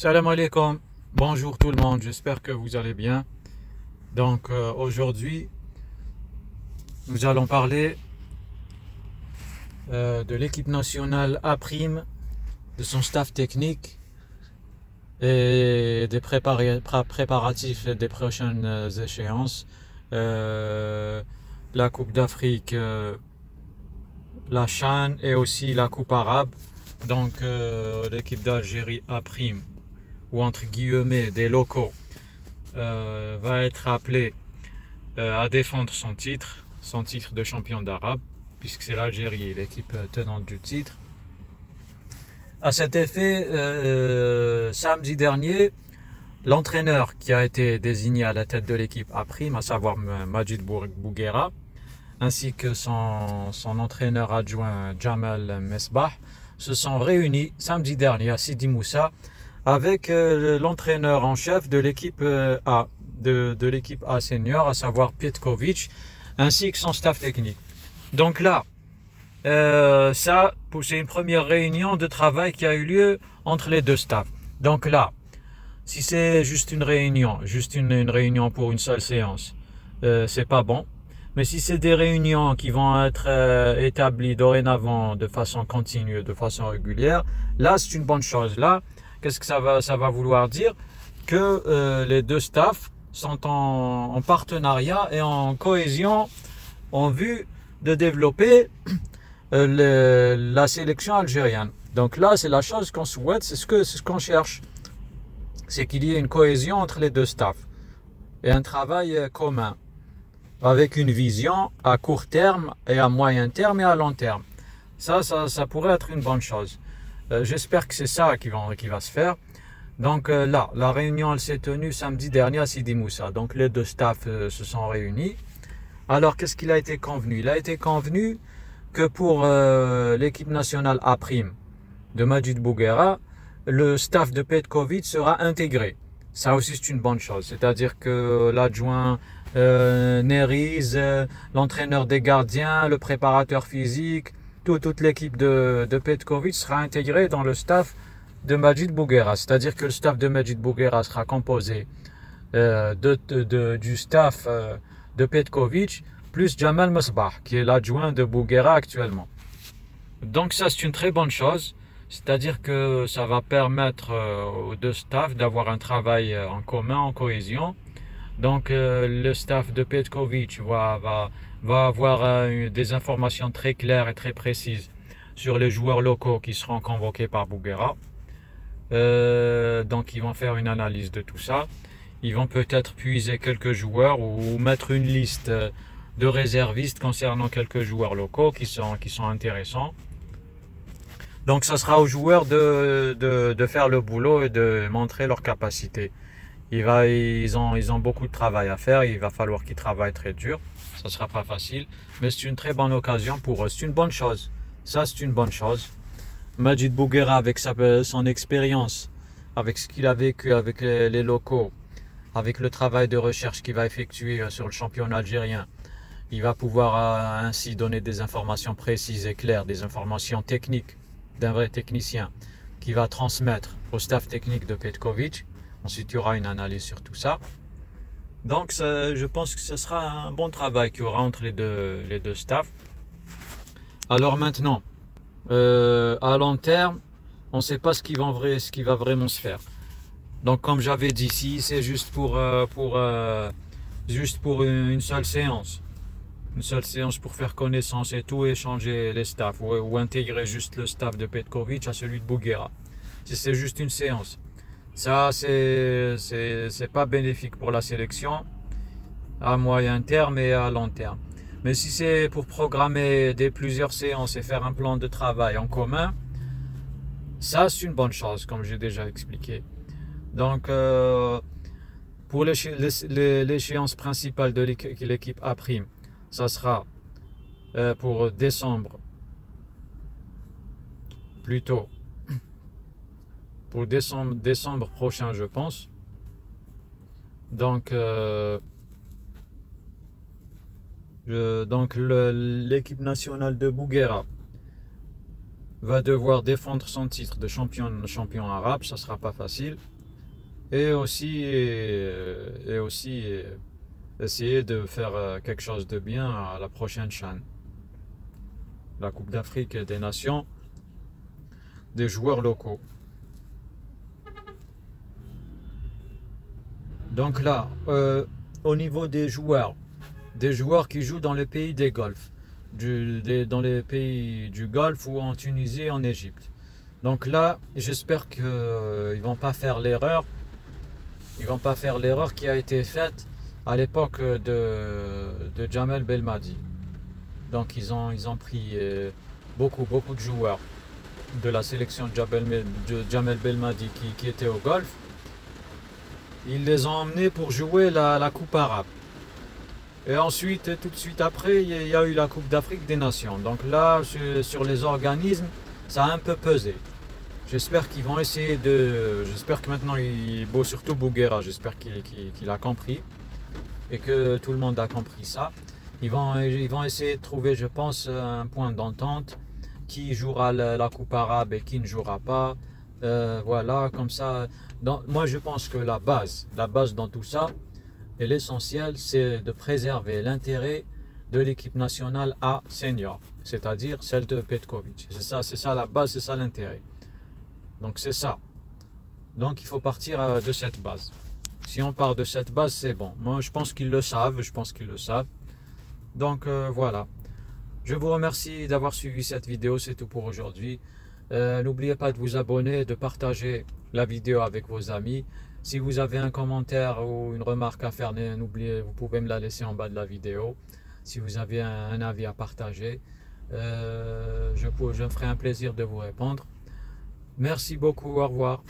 Salam alaikum, bonjour tout le monde, j'espère que vous allez bien. Donc aujourd'hui, nous allons parler de l'équipe nationale A', de son staff technique et des préparatifs des prochaines échéances. La Coupe d'Afrique, la CHAN et aussi la Coupe arabe. Donc l'équipe d'Algérie A', ou entre guillemets des locaux, va être appelé à défendre son titre de champion d'Arabe, puisque c'est l'Algérie, l'équipe tenante du titre. À cet effet, samedi dernier, l'entraîneur qui a été désigné à la tête de l'équipe A', à savoir Majid Bouguera, ainsi que son entraîneur adjoint Jamal Mesbah, se sont réunis samedi dernier à Sidi Moussa avec l'entraîneur en chef de l'équipe A, de l'équipe A senior, à savoir Petkovic, ainsi que son staff technique. Donc là, c'est une première réunion de travail qui a eu lieu entre les deux staffs. Donc là, si c'est juste une réunion pour une seule séance, c'est pas bon. Mais si c'est des réunions qui vont être établies dorénavant de façon continue, de façon régulière, là c'est une bonne chose. Là, qu'est-ce que ça va vouloir dire? Que les deux staffs sont en partenariat et en cohésion en vue de développer la sélection algérienne. Donc là, c'est la chose qu'on souhaite, c'est ce qu'on cherche. C'est qu'il y ait une cohésion entre les deux staffs et un travail commun, avec une vision à court terme et à moyen terme et à long terme. Ça pourrait être une bonne chose. J'espère que c'est ça qui va se faire. Donc là, la réunion elle s'est tenue samedi dernier à Sidi Moussa. Donc les deux staffs se sont réunis. Alors qu'est-ce qu'il a été convenu? Il a été convenu que pour l'équipe nationale A' de Majid Bouguera, le staff de Petkovic sera intégré. Ça aussi c'est une bonne chose. C'est-à-dire que l'adjoint Neriz, l'entraîneur des gardiens, le préparateur physique, toute l'équipe de Petkovic sera intégrée dans le staff de Majid Bouguera. C'est-à-dire que le staff de Majid Bouguera sera composé du staff de Petkovic plus Jamal Mesbah, qui est l'adjoint de Bouguera actuellement. Donc ça c'est une très bonne chose. C'est-à-dire que ça va permettre aux deux staffs d'avoir un travail en commun, en cohésion. Donc le staff de Petkovic va avoir des informations très claires et très précises sur les joueurs locaux qui seront convoqués par Bouguera. Donc ils vont faire une analyse de tout ça. Ils vont peut-être puiser quelques joueurs ou mettre une liste de réservistes concernant quelques joueurs locaux qui sont intéressants. Donc ça sera aux joueurs de faire le boulot et de montrer leurs capacités. Ils ont beaucoup de travail à faire, il va falloir qu'ils travaillent très dur. Ça ne sera pas facile, mais c'est une très bonne occasion pour eux. C'est une bonne chose. Ça, c'est une bonne chose. Majid Bouguera, avec son expérience, avec ce qu'il a vécu avec les locaux, avec le travail de recherche qu'il va effectuer sur le championnat algérien, il va pouvoir ainsi donner des informations précises et claires, des informations techniques d'un vrai technicien qui va transmettre au staff technique de Petkovic. Ensuite, il y aura une analyse sur tout ça. Donc, je pense que ce sera un bon travail qu'il y aura entre les deux staffs. Alors maintenant, à long terme, on ne sait pas ce qui va vraiment se faire. Donc, comme j'avais dit, si c'est juste pour une seule séance, pour faire connaissance et tout, échanger les staffs ou intégrer juste le staff de Petkovic à celui de Bouguera. Si c'est juste une séance, ça c'est pas bénéfique pour la sélection à moyen terme et à long terme. Mais si c'est pour programmer plusieurs séances et faire un plan de travail en commun, ça c'est une bonne chose, comme j'ai déjà expliqué. Donc pour l'échéance principale de l'équipe A', ça sera pour décembre, plutôt pour décembre prochain, je pense. Donc l'équipe nationale de Bouguera va devoir défendre son titre de champion arabe, ça sera pas facile. Et aussi essayer de faire quelque chose de bien à la prochaine CHAN, la Coupe d'Afrique des Nations, des joueurs locaux. Donc là, au niveau des joueurs qui jouent dans les pays des Golfe, dans les pays du Golfe ou en Tunisie, en Égypte. Donc là, j'espère qu'ils ne vont pas faire l'erreur. Ils vont pas faire l'erreur qui a été faite à l'époque de Jamel Belmadi. Donc ils ont pris beaucoup de joueurs de la sélection de Jamel Belmadi qui étaient au Golfe. Ils les ont emmenés pour jouer la Coupe arabe. Et ensuite, tout de suite après, il y a eu la Coupe d'Afrique des Nations. Donc là, sur les organismes, ça a un peu pesé. J'espère qu'ils vont essayer de... J'espère que maintenant, surtout Bouguera, j'espère qu'il a compris. Et que tout le monde a compris ça. Ils vont essayer de trouver, je pense, un point d'entente. Qui jouera la Coupe arabe et qui ne jouera pas. Voilà, comme ça. Moi, je pense que la base dans tout ça, et l'essentiel, c'est de préserver l'intérêt de l'équipe nationale A senior, c'est-à-dire celle de Petkovic. C'est ça la base, c'est ça l'intérêt. Donc c'est ça. Donc il faut partir de cette base. Si on part de cette base, c'est bon. Moi, je pense qu'ils le savent, Donc voilà. Je vous remercie d'avoir suivi cette vidéo, c'est tout pour aujourd'hui. N'oubliez pas de vous abonner, de partager la vidéo avec vos amis. Si vous avez un commentaire ou une remarque à faire, vous pouvez me la laisser en bas de la vidéo. Si vous avez un avis à partager, je me ferai un plaisir de vous répondre. Merci beaucoup, au revoir.